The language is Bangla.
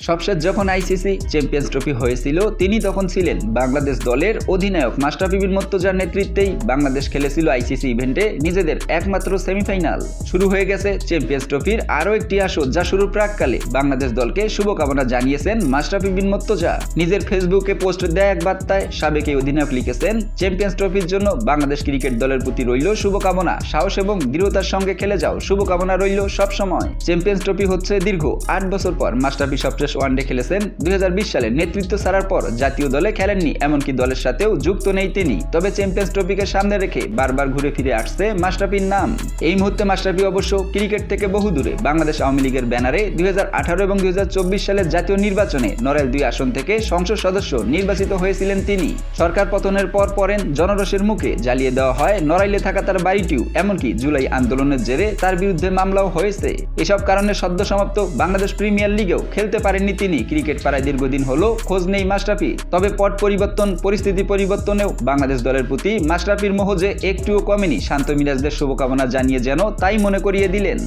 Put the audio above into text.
সবশেষ যখন আইসিসি চ্যাম্পিয়ন্স ট্রফি হয়েছিল তিনি তখন ছিলেন বাংলাদেশ দলের অধিনায়ক মাশরাফি বিন মুর্তজার নেতৃত্বেই বাংলাদেশ খেলেছিল আইসিসি ইভেন্টে নিজেদের একমাত্র সেমিফাইনাল। শুরু হয়ে গেছে চ্যাম্পিয়ন্স ট্রফির আরও একটি আসর, যা শুরুর প্রাককালে বাংলাদেশ দলকে শুভকামনা জানিয়েছেন মাশরাফি বিন মুর্তজা। নিজের ফেসবুকে পোস্ট দেয়া এক বার্তায় সাবেক এই অধিনায়ক লিখেছেন, চ্যাম্পিয়ন্স ট্রফির জন্য বাংলাদেশ ক্রিকেট দলের প্রতি রইল শুভকামনা, সাহস এবং দৃঢ়তার সঙ্গে খেলে যাও, শুভকামনা রইল সবসময়। চ্যাম্পিয়ন্স ট্রফি হচ্ছে দীর্ঘ 8 বছর পর। মাশরাফি সবশেষ ওয়ানডে খেলেছেন 2020 সালে। নেতৃত্ব ছাড়ার পর জাতীয় দলে খেলেননি, এমনকি দলের সাথেও যুক্ত নেই তিনি। তবে চ্যাম্পিয়ন্স ট্রফিকে সামনে রেখে বারবার ঘুরে ফিরে আসছে মাশরাফির নাম। এই মুহূর্তে মাশরাফি অবশ্য ক্রিকেট থেকে বহু দূরে। বাংলাদেশ আওয়ামী লীগের ব্যানারে 2018 এবং 2024 সালের জাতীয় নির্বাচনে নড়াইল 2 আসন থেকে সংসদ সদস্য নির্বাচিত হয়েছিলেন তিনি। সরকার পতনের পর পড়েন জনরোষের মুখে, জ্বালিয়ে দেওয়া হয় নড়াইলে থাকা তার বাড়িটিও। এমনকি জুলাই আন্দোলনের জেরে তার বিরুদ্ধে মামলাও হয়েছে। এসব কারণে সদ্য সমাপ্ত বাংলাদেশ প্রিমিয়ার লিগেও খেলতে পারেননি তিনি। ক্রিকেট পাড়ায় দীর্ঘদিন হলো খোঁজ নেই মাশরাফি। তবে পট পরিবর্তন, পরিস্থিতি পরিবর্তনেও বাংলাদেশ দলের প্রতি মাশরাফির মোহ যে একটুও কমেনি। শান্ত মিরাজদের শুভকামনা জানিয়ে যেন তাই মনে করিয়ে দিলেন।